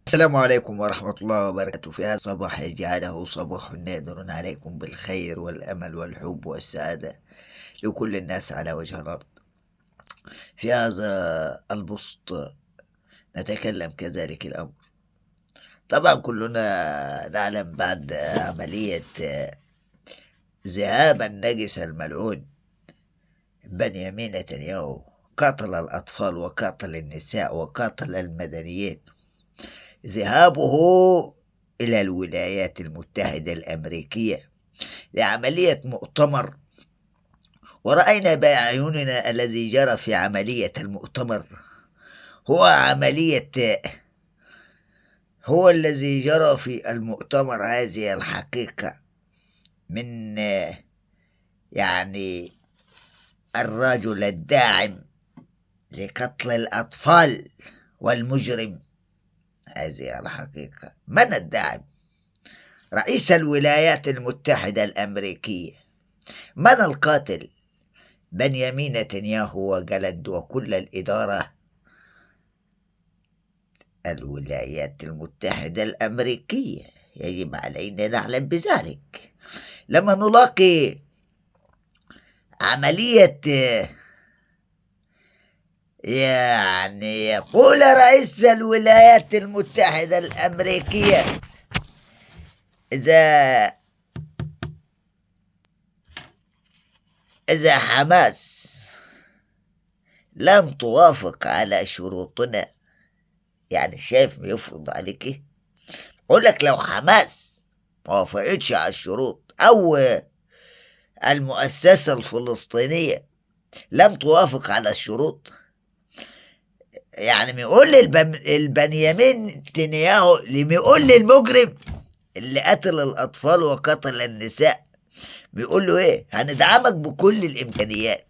السلام عليكم ورحمة الله وبركاته. في هذا الصباح جعله صباح نادر عليكم بالخير والأمل والحب والسعادة لكل الناس على وجه الأرض. في هذا البسط نتكلم كذلك الأمر. طبعا كلنا نعلم بعد عملية ذهاب النجس الملعون بنيامين نتنياهو، قاتل الأطفال وقاتل النساء وقاتل المدنيين، ذهابه إلى الولايات المتحدة الأمريكية لعملية مؤتمر، ورأينا بأعيننا الذي جرى في عملية المؤتمر. هو عملية هو الذي جرى في المؤتمر هذه الحقيقة من يعني الرجل الداعم لقتل الأطفال والمجرم. هذه الحقيقة. من الداعم؟ رئيس الولايات المتحدة الأمريكية. من القاتل؟ بنيامين نتنياهو وجلد وكل الإدارة الولايات المتحدة الأمريكية. يجب علينا نعلم بذلك. لما نلاقي عملية يقول رئيس الولايات المتحدة الأمريكية إذا حماس لم توافق على شروطنا، يعني شايف يفرض عليك ايه؟ اقول لك لو حماس ما وافقتش على الشروط او المؤسسة الفلسطينية لم توافق على الشروط، يعني بيقول البنيامين نتنياهو اللي بيقول للمجرم اللي قتل الأطفال وقتل النساء، بيقول له ايه؟ هندعمك بكل الإمكانيات.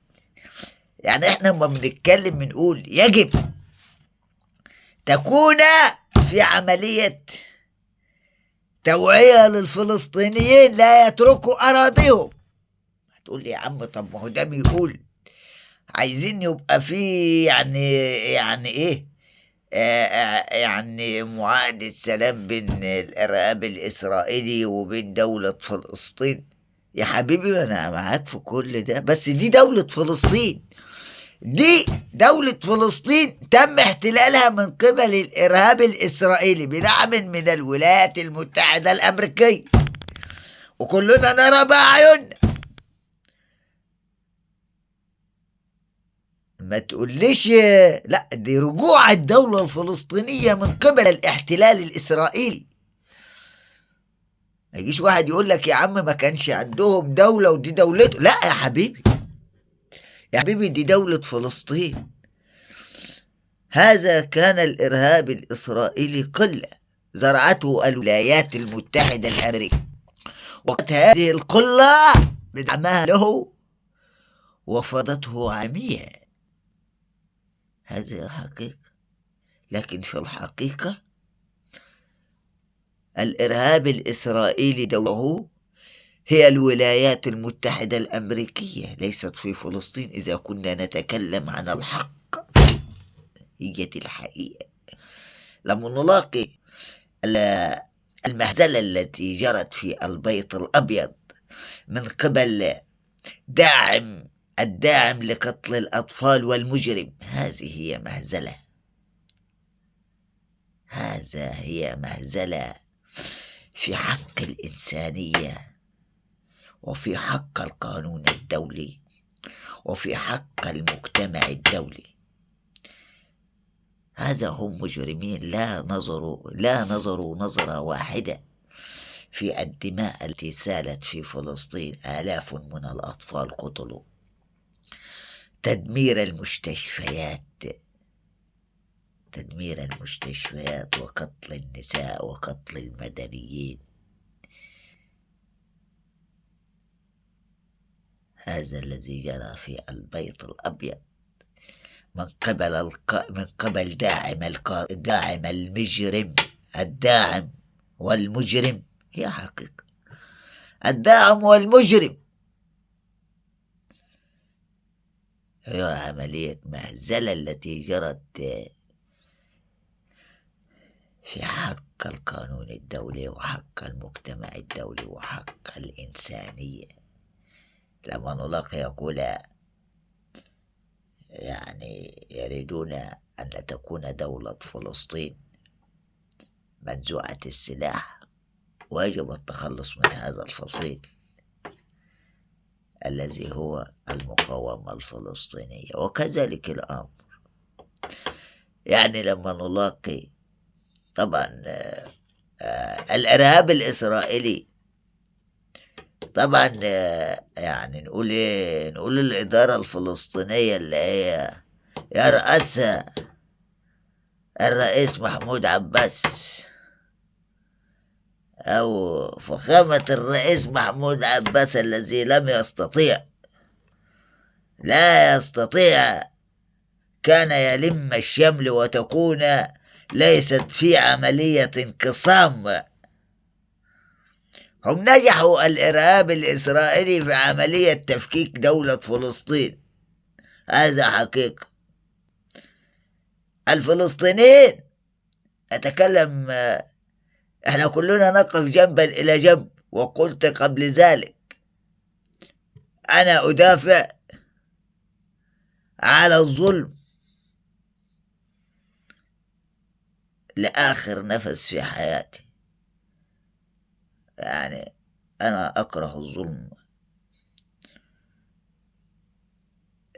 يعني احنا لما بنتكلم بنقول يجب تكون في عملية توعية للفلسطينيين لا يتركوا أراضيهم. هتقول لي يا عم طب ما هو ده بيقول عايزين يبقى في يعني ايه يعني معاهدة سلام بين الإرهاب الإسرائيلي وبين دولة فلسطين. يا حبيبي أنا معاك في كل ده، بس دي دولة فلسطين. دي دولة فلسطين تم احتلالها من قبل الإرهاب الإسرائيلي بدعم من الولايات المتحدة الأمريكية، وكلنا نرى بأعيننا. ما تقوليش لا، دي رجوع الدولة الفلسطينية من قبل الاحتلال الإسرائيلي. ما يجيش واحد يقول لك يا عم ما كانش عندهم دولة ودي دولته. لا يا حبيبي، يا حبيبي دي دولة فلسطين. هذا كان الإرهاب الإسرائيلي قلة زرعته الولايات المتحدة الأمريكية، وقد هذه القلة بدعمها له وفضته عمياء. هذه الحقيقة. لكن في الحقيقة الإرهاب الإسرائيلي دوله هي الولايات المتحدة الأمريكية، ليست في فلسطين. إذا كنا نتكلم عن الحق، هي دي الحقيقة. لما نلاقي المهزلة التي جرت في البيت الأبيض من قبل الداعم لقتل الأطفال والمجرم، هذه هي مهزلة. هي مهزلة في حق الإنسانية، وفي حق القانون الدولي، وفي حق المجتمع الدولي. هذا هم مجرمين لا نظروا نظرة واحدة في الدماء التي سالت في فلسطين. آلاف من الأطفال قتلوا، تدمير المستشفيات وقتل النساء وقتل المدنيين. هذا الذي جرى في البيت الأبيض من قبل داعم المجرم. الداعم والمجرم هي حقيقة. الداعم والمجرم هي عملية مهزلة التي جرت في حق القانون الدولي وحق المجتمع الدولي وحق الإنسانية. لما نلاقي يقول يعني يريدون أن تكون دولة فلسطين منزوعة السلاح، ويجب التخلص من هذا الفصيل الذي هو المقاومة الفلسطينية. وكذلك الأمر يعني لما نلاقي طبعا الإرهاب الإسرائيلي، طبعا يعني نقول إيه، نقول الإدارة الفلسطينية اللي هي يرأسها الرئيس محمود عباس أو فخامة الرئيس محمود عباس الذي لم يستطيع، لا يستطيع، كان يلم الشمل وتكون ليست في عملية انقسام. هم نجحوا الإرهاب الإسرائيلي في عملية تفكيك دولة فلسطين، هذا حقيقة. الفلسطينيين أتكلم، احنا كلنا نقف جنبا إلى جنب، وقلت قبل ذلك أنا أدافع على الظلم لآخر نفس في حياتي. يعني أنا أكره الظلم.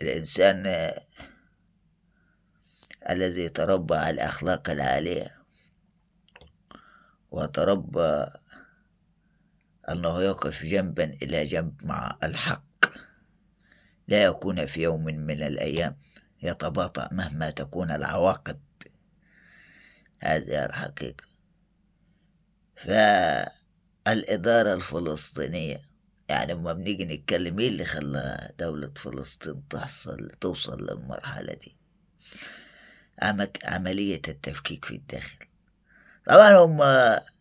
الإنسان الذي تربى على الأخلاق العالية وتربى أنه يقف جنبا إلى جنب مع الحق لا يكون في يوم من الأيام يتباطأ مهما تكون العواقب. هذه الحقيقة. فالإدارة الفلسطينية يعني لما بنيجي نتكلم ايه اللي خلى دولة فلسطين توصل للمرحلة دي؟ عملية التفكيك في الداخل. طبعا هم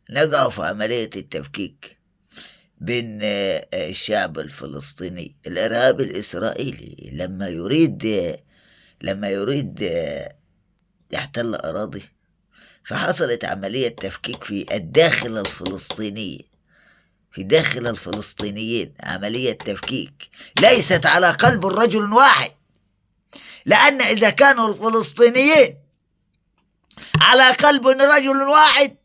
نجحوا في عملية التفكيك بين الشعب الفلسطيني. الإرهاب الإسرائيلي لما يريد يحتل أراضي، فحصلت عملية تفكيك في الداخل الفلسطيني، في داخل الفلسطينيين عملية تفكيك ليست على قلب رجل واحد، لأن إذا كانوا الفلسطينيين على قلب رجل واحد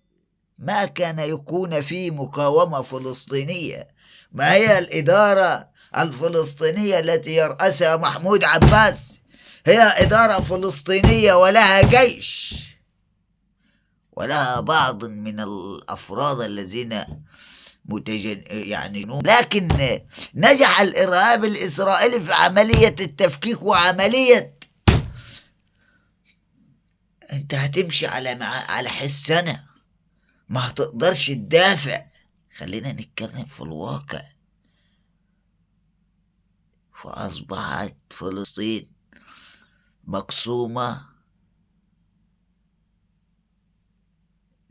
ما كان يكون في مقاومة فلسطينية. ما هي الإدارة الفلسطينية التي يرأسها محمود عباس؟ هي إدارة فلسطينية ولها جيش ولها بعض من الأفراد الذين يعني، لكن نجح الإرهاب الإسرائيلي في عملية التفكيك وعملية أنت هتمشي على حسنا، ما هتقدرش تدافع. خلينا نتكلم في الواقع. فأصبحت فلسطين مقسومة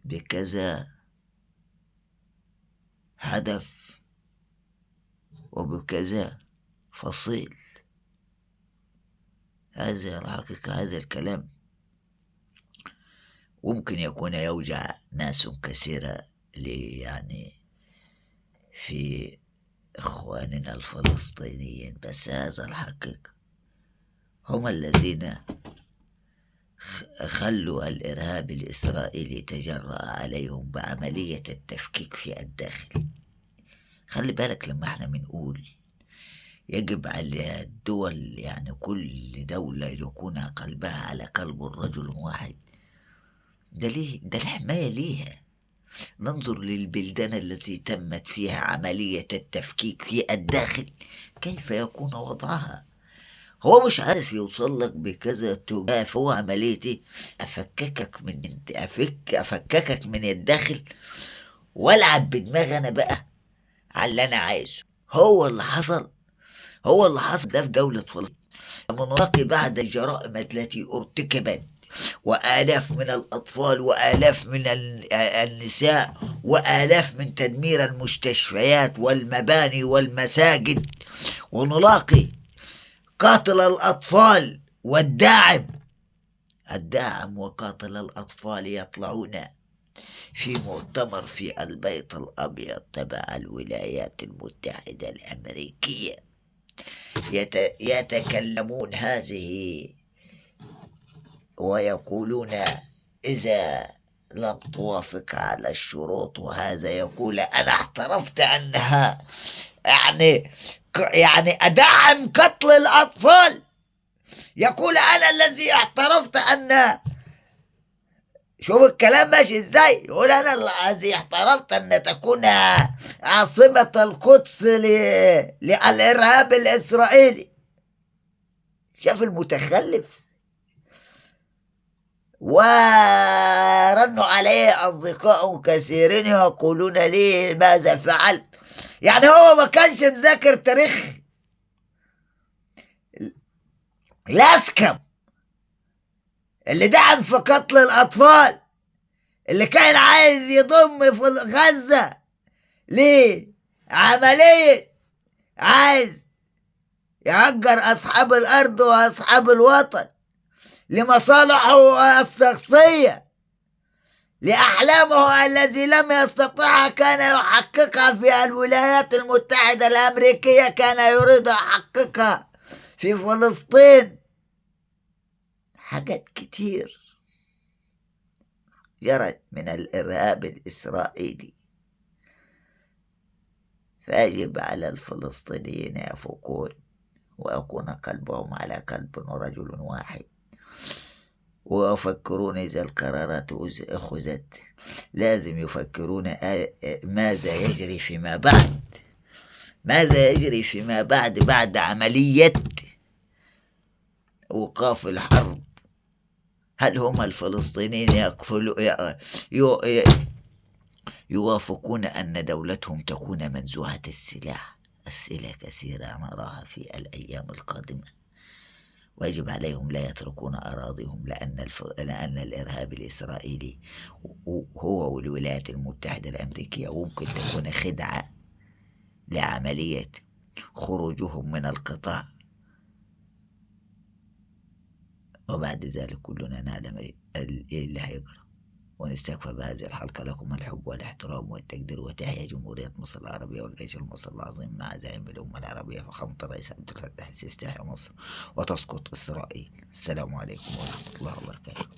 بكذا هدف وبكذا فصيل. هذه الحقيقة. هذا الكلام ممكن يكون يوجع ناس كثيرة يعني في إخواننا الفلسطينيين، بس هذا الحقيقة. هم الذين خلوا الإرهاب الإسرائيلي يتجرأ عليهم بعملية التفكيك في الداخل. خلي بالك لما احنا بنقول يجب على الدول، يعني كل دولة يكون قلبها على قلب رجل واحد، ده ليه؟ ده الحماية ليها. ننظر للبلدان التي تمت فيها عملية التفكيك في الداخل كيف يكون وضعها. هو مش عارف يوصل لك بكذا اتجاه، هو عمليتي أفككك من الداخل والعب بدماغي أنا بقى على اللي أنا عايزه. هو اللي حصل ده في دولة فلسطين. مناقي بعد الجرائم التي ارتكبت، وآلاف من الأطفال وآلاف من النساء وآلاف من تدمير المستشفيات والمباني والمساجد، ونلاقي قاتل الأطفال والداعم وقاتل الأطفال يطلعون في مؤتمر في البيت الأبيض تبع الولايات المتحدة الأمريكية، يتكلمون هذه ويقولون إذا لم توافق على الشروط، وهذا يقول أنا اعترفت أنها يعني أدعم قتل الأطفال، يقول أنا الذي اعترفت أن، شوف الكلام ماشي ازاي، يقول أنا الذي اعترفت أن تكون عاصمة القدس للإرهاب الإسرائيلي. شاف المتخلف. ورنوا عليه أصدقاء كثيرين يقولون لي ماذا فعلت. يعني هو ما كانش مذاكر تاريخ الأسكم اللي دعم في قتل الأطفال، اللي كان عايز يضم في غزة لعملية، عايز يهجر أصحاب الأرض وأصحاب الوطن لمصالحه الشخصية، لأحلامه التي لم يستطعها كان يحققها في الولايات المتحدة الأمريكية، كان يريد يحققها في فلسطين. حاجات كتير جرت من الإرهاب الإسرائيلي، فيجب على الفلسطينيين يفوقون ويكون قلبهم على قلب ورجل واحد، ويفكرون إذا القرارات أخذت لازم يفكرون ماذا يجري فيما بعد، ماذا يجري فيما بعد عملية وقاف الحرب. هل هم الفلسطينيين يوافقون أن دولتهم تكون منزوعة السلاح؟ أسئلة كثيرة نراها في الأيام القادمة، ويجب عليهم لا يتركون أراضيهم، لأن الإرهاب الإسرائيلي هو والولايات المتحدة الأمريكية ممكن تكون خدعة لعملية خروجهم من القطاع، وبعد ذلك كلنا نعلم إيه اللي هيجرى. ونستكفى بهذه الحلقة. لكم الحب والاحترام والتقدير، وتحيا جمهورية مصر العربية والجيش المصري العظيم مع زعيم الأمة العربية فخامة الرئيس عبد الفتاح السيسي. تحيا مصر وتسقط إسرائيل. السلام عليكم ورحمة الله وبركاته.